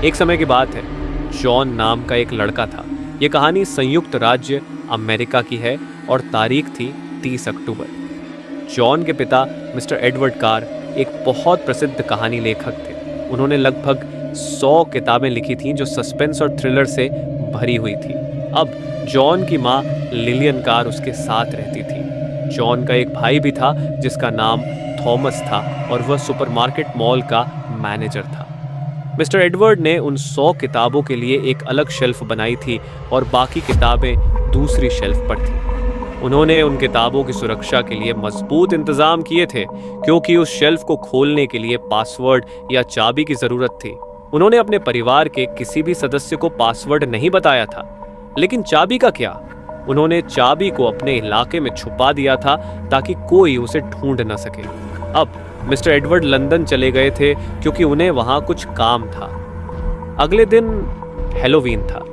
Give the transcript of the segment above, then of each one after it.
एक समय की बात है, जॉन नाम का एक लड़का था। ये कहानी संयुक्त राज्य अमेरिका की है और तारीख थी 30 अक्टूबर। जॉन के पिता मिस्टर एडवर्ड कार एक बहुत प्रसिद्ध कहानी लेखक थे। उन्होंने लगभग 100 किताबें लिखी थीं जो सस्पेंस और थ्रिलर से भरी हुई थी। अब जॉन की माँ लिलियन कार उसके साथ रहती थी। जॉन का एक भाई भी था जिसका नाम थॉमस था और वह सुपरमार्केट मॉल का मैनेजर था। मिस्टर एडवर्ड ने उन 100 किताबों के लिए एक अलग शेल्फ बनाई थी और बाकी किताबें दूसरी शेल्फ पर थी। उन्होंने उन किताबों की सुरक्षा के लिए मजबूत इंतजाम किए थे क्योंकि उस शेल्फ को खोलने के लिए पासवर्ड या चाबी की जरूरत थी। उन्होंने अपने परिवार के किसी भी सदस्य को पासवर्ड नहीं बताया था, लेकिन चाबी का क्या? उन्होंने चाबी को अपने इलाके में छुपा दिया था ताकि कोई उसे ढूंढ न सके। अब मिस्टर एडवर्ड लंदन चले गए थे क्योंकि उन्हें वहां कुछ काम था। अगले दिन हैलोवीन था,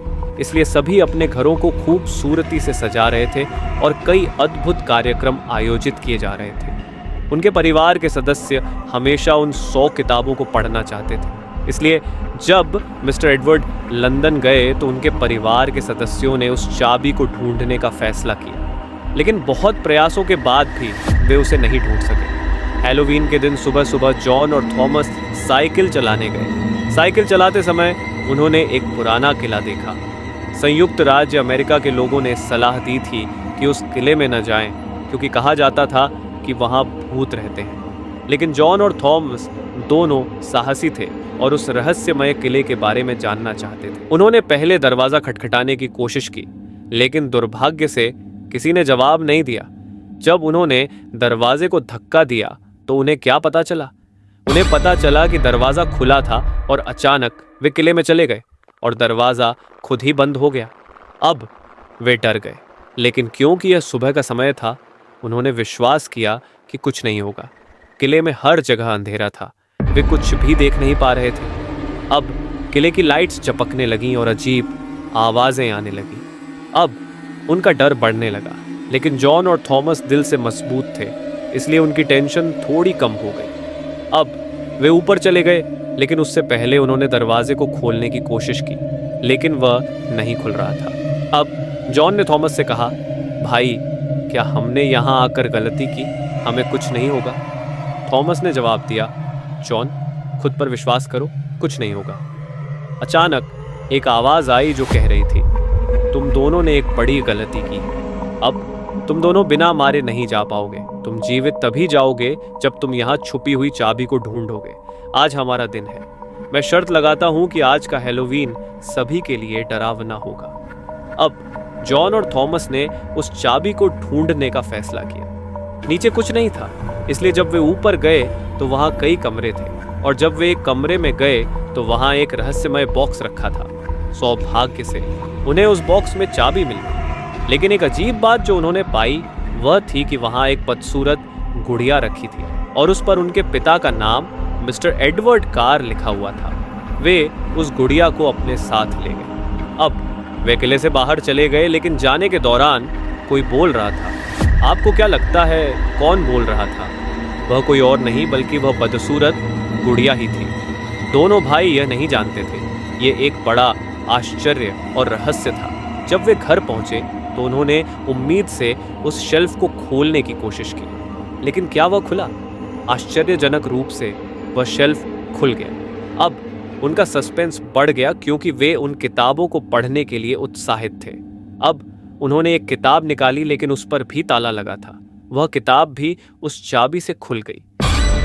इसलिए सभी अपने घरों को खूबसूरती से सजा रहे थे और कई अद्भुत कार्यक्रम आयोजित किए जा रहे थे। उनके परिवार के सदस्य हमेशा उन 100 किताबों को पढ़ना चाहते थे, इसलिए जब मिस्टर एडवर्ड लंदन गए तो उनके परिवार के सदस्यों ने उस चाबी को ढूंढने का फैसला किया, लेकिन बहुत प्रयासों के बाद भी वे उसे नहीं ढूंढ सके। हैलोवीन के दिन सुबह सुबह जॉन और थॉमस साइकिल चलाने गए। साइकिल चलाते समय उन्होंने एक पुराना किला देखा। संयुक्त राज्य अमेरिका के लोगों ने सलाह दी थी कि उस किले में न जाएं क्योंकि कहा जाता था कि वहां भूत रहते हैं। लेकिन जॉन और थॉमस दोनों साहसी थे और उस रहस्यमय किले के बारे में जानना चाहते थे। उन्होंने पहले दरवाजा खटखटाने की कोशिश की, लेकिन दुर्भाग्य से किसी ने जवाब नहीं दिया। जब उन्होंने दरवाजे को धक्का दिया तो उन्हें क्या पता चला? उन्हें पता चला कि दरवाजा खुला था और अचानक वे किले में चले गए और दरवाजा खुद ही बंद हो गया। अब वे डर गए, लेकिन क्योंकि यह सुबह का समय था, उन्होंने विश्वास किया कि कुछ नहीं होगा। किले में हर जगह अंधेरा था, वे कुछ भी देख नहीं पा रहे थे। अब किले की लाइट्स चपकने लगीं और अजीब आवाजें आने लगीं। अब उनका डर बढ़ने लगा, लेकिन जॉन और थॉमस दिल से मजबूत थे, इसलिए उनकी टेंशन थोड़ी कम हो गई। अब वे ऊपर चले गए, लेकिन उससे पहले उन्होंने दरवाजे को खोलने की कोशिश की, लेकिन वह नहीं खुल रहा था। अब जॉन ने थॉमस से कहा, भाई, क्या हमने यहाँ आकर गलती की? हमें कुछ नहीं होगा। थॉमस ने जवाब दिया, जॉन, खुद पर विश्वास करो, कुछ नहीं होगा। अचानक एक आवाज आई जो कह रही थी, तुम दोनों ने एक बड़ी गलती की। अब तुम दोनों बिना मारे नहीं जा पाओगे। तुम जीवित तभी जाओगे जब तुम यहाँ छुपी हुई चाबी को ढूंढोगे। आज हमारा दिन है। मैं शर्त लगाता हूँ कि आज का हैलोवीन सभी के लिए डरावना होगा। अब जॉन और थॉमस ने उस चाबी को ढूंढने का फैसला किया। नीचे कुछ नहीं था, इसलिए जब वे ऊपर गए तो वहाँ कई कमरे थे, और जब वे एक कमरे में गए तो वहाँ एक रहस्यमय बॉक्स रखा था। सौभाग्य से उन्हें उस बॉक्स में चाबी मिल गई, लेकिन एक अजीब बात जो उन्होंने पाई वह थी कि वहाँ एक बदसूरत गुड़िया रखी थी और उस पर उनके पिता का नाम मिस्टर एडवर्ड कार लिखा हुआ था। वे उस गुड़िया को अपने साथ ले गए। अब वे किले से बाहर चले गए, लेकिन जाने के दौरान कोई बोल रहा था। आपको क्या लगता है कौन बोल रहा था? वह कोई और नहीं बल्कि वह बदसूरत गुड़िया ही थी। दोनों भाई यह नहीं जानते थे। ये एक बड़ा आश्चर्य और रहस्य था। जब वे घर पहुंचे तो उन्होंने उम्मीद से उस शेल्फ को खोलने की कोशिश की, लेकिन क्या वह खुला? आश्चर्यजनक रूप से वह शेल्फ खुल गया। अब उनका सस्पेंस बढ़ गया क्योंकि वे उन किताबों को पढ़ने के लिए उत्साहित थे। अब उन्होंने एक किताब निकाली, लेकिन उस पर भी ताला लगा था। वह किताब भी उस चाबी से खुल गई।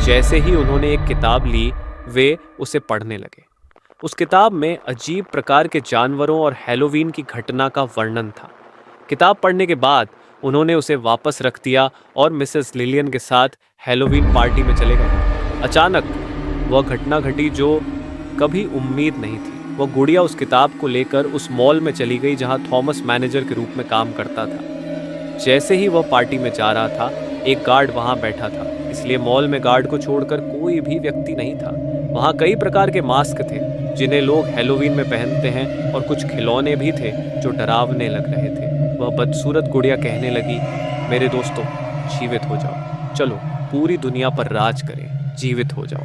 जैसे ही उन्होंने एक किताब ली, वे उसे पढ़ने लगे। उस किताब में अजीब प्रकार के जानवरों और हैलोवीन की घटना का वर्णन था। किताब पढ़ने के बाद उन्होंने उसे वापस रख दिया और मिसेस लिलियन के साथ हैलोवीन पार्टी में चले गए। अचानक वह घटना घटी जो कभी उम्मीद नहीं थी। वह गुड़िया उस किताब को लेकर उस मॉल में चली गई जहां थॉमस मैनेजर के रूप में काम करता था। जैसे ही वह पार्टी में जा रहा था, एक गार्ड वहां बैठा था, इसलिए मॉल में गार्ड को छोड़कर कोई भी व्यक्ति नहीं था। वहां कई प्रकार के मास्क थे जिन्हें लोग हैलोवीन में पहनते हैं, और कुछ खिलौने भी थे जो डरावने लग रहे थे। वह बदसूरत गुड़िया कहने लगी, मेरे दोस्तों, जीवित हो जाओ, चलो पूरी दुनिया पर राज करें, जीवित हो जाओ।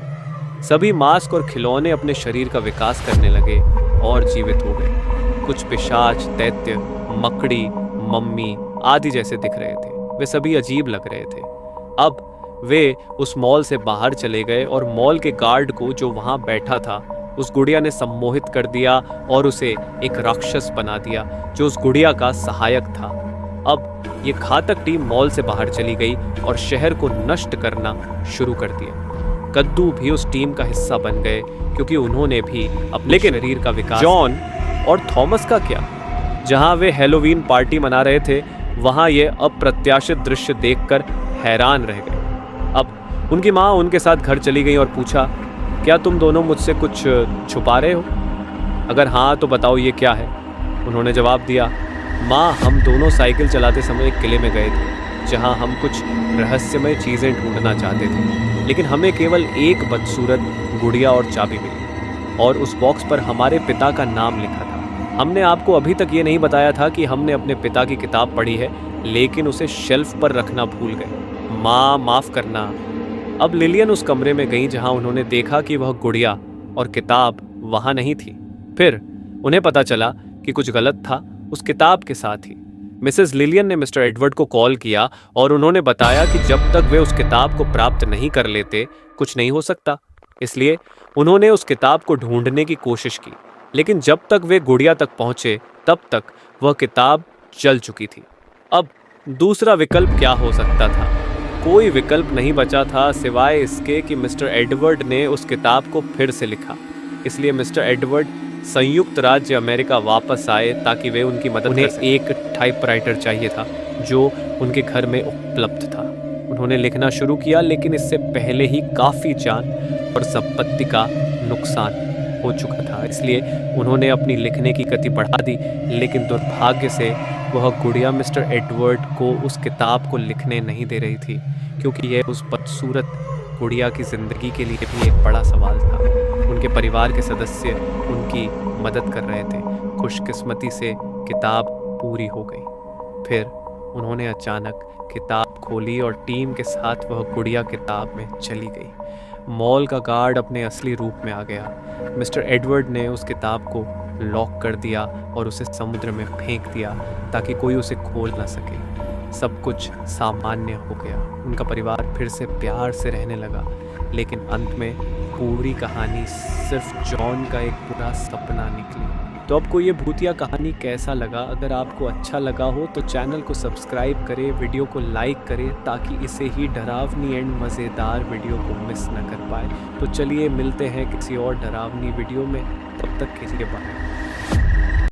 सभी मास्क और खिलौने अपने शरीर का विकास करने लगे और जीवित हो गए। कुछ पिशाच, दैत्य, मकड़ी, मम्मी आदि जैसे दिख रहे थे। वे सभी अजीब लग रहे थे। अब वे उस मॉल से बाहर चले गए और मॉल के गार्ड को, जो वहां बैठा था, उस गुड़िया ने सम्मोहित कर दिया और उसे एक राक्षस बना दिया जो उस गुड़िया का सहायक था। अब ये घातक टीम मॉल से बाहर चली गई और शहर को नष्ट करना शुरू कर दिया। कद्दू भी उस टीम का हिस्सा बन गए क्योंकि उन्होंने भी अपने शरीर का विकास। जॉन और थॉमस का क्या? जहां वे हैलोवीन पार्टी मना रहे थे, वहां ये अप्रत्याशित दृश्य देखकर हैरान रह गए। अब उनकी माँ उनके साथ घर चली गई और पूछा, क्या तुम दोनों मुझसे कुछ छुपा रहे हो? अगर हाँ तो बताओ ये क्या है? उन्होंने जवाब दिया, माँ, हम दोनों साइकिल चलाते समय एक किले में गए थे जहाँ हम कुछ रहस्यमय चीज़ें ढूंढना चाहते थे, लेकिन हमें केवल एक बदसूरत गुड़िया और चाबी मिली और उस बॉक्स पर हमारे पिता का नाम लिखा था। हमने आपको अभी तक ये नहीं बताया था कि हमने अपने पिता की किताब पढ़ी है, लेकिन उसे शेल्फ पर रखना भूल गए। माँ, माफ़ करना। अब लिलियन उस कमरे में गई जहां उन्होंने देखा कि वह गुड़िया और किताब वहां नहीं थी। फिर उन्हें पता चला कि कुछ गलत था उस किताब के साथ ही। मिसेस लिलियन ने मिस्टर एडवर्ड को कॉल किया और उन्होंने बताया कि जब तक वे उस किताब को प्राप्त नहीं कर लेते, कुछ नहीं हो सकता। इसलिए उन्होंने उस किताब को ढूंढने की कोशिश की, लेकिन जब तक वे गुड़िया तक पहुंचे, तब तक वह किताब जल चुकी थी। अब दूसरा विकल्प क्या हो सकता था? कोई विकल्प नहीं बचा था सिवाय इसके कि मिस्टर एडवर्ड ने उस किताब को फिर से लिखा। इसलिए मिस्टर एडवर्ड संयुक्त राज्य अमेरिका वापस आए ताकि वे उनकी मदद कर सकें। एक टाइपराइटर चाहिए था जो उनके घर में उपलब्ध था। उन्होंने लिखना शुरू किया, लेकिन इससे पहले ही काफ़ी जान और संपत्ति का नुकसान हो चुका था। इसलिए उन्होंने अपनी लिखने की गति बढ़ा दी, लेकिन दुर्भाग्य से वह गुड़िया मिस्टर एडवर्ड को उस किताब को लिखने नहीं दे रही थी, क्योंकि यह उस बदसूरत गुड़िया की ज़िंदगी के लिए भी एक बड़ा सवाल था। उनके परिवार के सदस्य उनकी मदद कर रहे थे। खुशकिस्मती से किताब पूरी हो गई। फिर उन्होंने अचानक किताब खोली और टीम के साथ वह गुड़िया किताब में चली गई। मॉल का गार्ड अपने असली रूप में आ गया। मिस्टर एडवर्ड ने उस किताब को लॉक कर दिया और उसे समुद्र में फेंक दिया ताकि कोई उसे खोल ना सके। सब कुछ सामान्य हो गया। उनका परिवार फिर से प्यार से रहने लगा, लेकिन अंत में पूरी कहानी सिर्फ जॉन का एक पूरा सपना निकली। तो आपको ये भूतिया कहानी कैसा लगा? अगर आपको अच्छा लगा हो तो चैनल को सब्सक्राइब करें, वीडियो को लाइक करें ताकि इसे ही डरावनी एंड मज़ेदार वीडियो को मिस न कर पाए। तो चलिए मिलते हैं किसी और डरावनी वीडियो में, तब तक के लिए बाय।